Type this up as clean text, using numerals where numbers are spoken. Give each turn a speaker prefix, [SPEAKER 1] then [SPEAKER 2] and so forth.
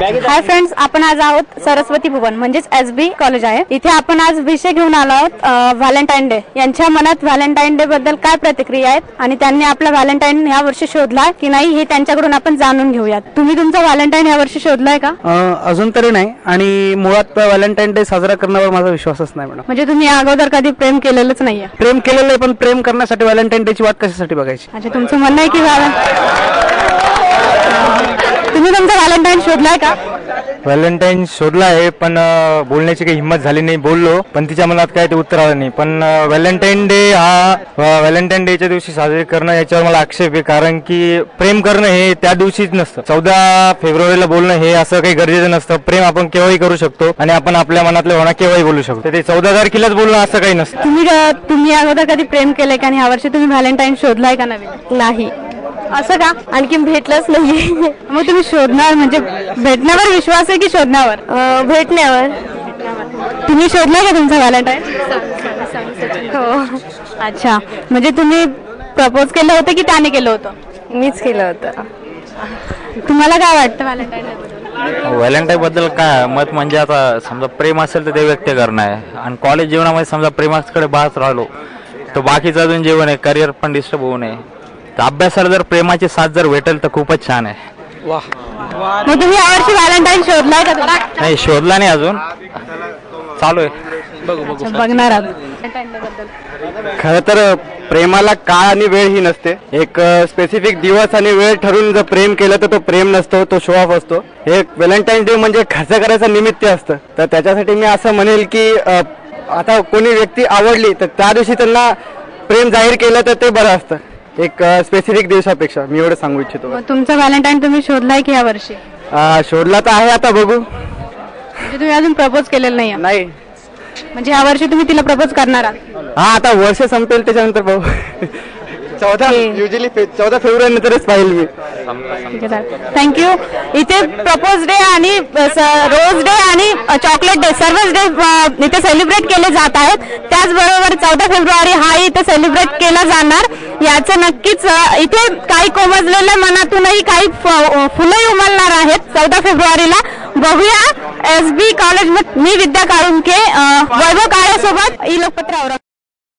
[SPEAKER 1] Hi friends, आपण आज आहोत सरस्वती भुवन म्हणजेच एसबी कॉलेज आहे. इथे आपण आज विषय घेऊन आलो आहोत व्हॅलेंटाईन डे. यांच्या मनात व्हॅलेंटाईन डे बद्दल काय प्रतिक्रिया आहेत आणि त्यांनी आपला व्हॅलेंटाईन या वर्षी शोधला की नाही हे त्यांच्याकडून आपण जाणून घेऊयात. तुम्ही तुमचा व्हॅलेंटाईन या वर्षी शोधलाय का?
[SPEAKER 2] अजून तरी नाही आणि मुळात व्हॅलेंटाईन डे साजरा करण्यावर माझा विश्वासच नाही मॅडम.
[SPEAKER 1] म्हणजे तुम्ही अगोदर कधी प्रेम केलेलंच नाहीये?
[SPEAKER 2] प्रेम केलेलं आहे, पण प्रेम करण्यासाठी व्हॅलेंटाईन डे ची वाट कशासाठी बघायची?
[SPEAKER 1] अच्छा, तुमचं म्हणणं आहे की तुम्ही तुमचा व्हॅलेंटाईन शोधलाय का?
[SPEAKER 3] व्हॅलेंटाईन शोधला आहे, पण बोलण्याची काही हिंमत झाली नाही. बोललो पण तिच्या मनात काय ते उत्तर आलं नाही. पण व्हॅलेंटाईन डे हा व्हॅलेंटाईन डेच्या दिवशी साजरे करणं याच्यावर मला आक्षेप आहे, कारण की प्रेम करणं हे त्या दिवशीच नसतं. 14 फेब्रुवारीला बोलणं हे असं काही गरजेचं नसतं. प्रेम आपण केव्हाही करू शकतो आणि आपण आपल्या मनातल्या भावना केव्हाही बोलू शकतो. ते 14 तारखेलाच बोलणं असं काही नसतं.
[SPEAKER 1] तुम्ही अगोदर कधी प्रेम केलंय का आणि ह्या वर्षी तुम्ही व्हॅलेंटाईन शोधलाय का? नवीन नाही. असं का? आणखी भेटलंच नाही. मग तुम्ही शोधणार म्हणजे भेटण्यावर विश्वास आहे की शोधण्यावर?
[SPEAKER 4] भेटण्यावर.
[SPEAKER 1] तुम्ही शोधलाय का तुमचा व्हॅलेंटाईन?
[SPEAKER 4] हो.
[SPEAKER 1] अच्छा, म्हणजे तुम्ही प्रपोज केलं होतं की त्याने केलं होतं?
[SPEAKER 4] मीच केलं होतं.
[SPEAKER 1] तुम्हाला काय वाटतं व्हॅलेंटाईन?
[SPEAKER 3] व्हॅलेंटाईन बद्दल काय मत म्हणजे आता समजा प्रेम असेल तर ते व्यक्त करणं आहे. आणि कॉलेज जीवनामध्ये समजा प्रेमाकडे बाहेर राहिलो तर बाकीचं अजून जीवन आहे, करिअर पण डिस्टर्ब होऊ नये. तर अभ्यासाला जर प्रेमाची साथ जर भेटेल तर खूपच छान आहे.
[SPEAKER 1] मग तुम्ही यावर्षी व्हॅलेंटाईन शोधलाय का?
[SPEAKER 3] नाही, शोधला नाही अजून, चालू आहे.
[SPEAKER 1] बघणार आहात.
[SPEAKER 2] खरं तर प्रेमाला काळ आणि वेळ ही नसते. एक स्पेसिफिक दिवस आणि वेळ ठरवून जर प्रेम केलं तर तो प्रेम नसतो, तो शो ऑफ असतो. हे व्हॅलेंटाईन डे म्हणजे खर्च करायचं निमित्त असतं. तर त्याच्यासाठी मी असं म्हणेल की आता कोणी व्यक्ती आवडली तर त्या दिवशी त्यांना प्रेम जाहीर केलं तर ते बरं असतं, एक स्पेसिफिक दिवसापेक्षा. मी एवढं सांगू इच्छितो.
[SPEAKER 1] तुमचा व्हॅलेंटाईन तुम्ही शोधलाय की या वर्षी?
[SPEAKER 2] शोधला तर आहे, आता बघू.
[SPEAKER 1] म्हणजे तुम्ही अजून प्रपोज केलेलं नाही?
[SPEAKER 2] नाही.
[SPEAKER 1] म्हणजे या वर्षी तुम्ही तिला प्रपोज करणार आहात?
[SPEAKER 2] हा, आता वर्ष संपेल त्याच्यानंतर बघू. 14 फेब्रुवारी नंतरच पाहिजे मी.
[SPEAKER 1] थँक्यू. इथे प्रपोज डे आणि रोज डे आणि चॉकलेट डे सर्वच डे इथे सेलिब्रेट केले जात आहेत. त्याचबरोबर 14 फेब्रुवारी हा इथे सेलिब्रेट केला जाणार. याचं नक्कीच इथे काही कोमजलेल्या मनातूनही काही फुलंही उमलणार आहेत 14 फेब्रुवारीला. बघूया एसबी कॉलेज. मी विद्या काळुंके, वैभव काळेसोबत ई लोकपत्र.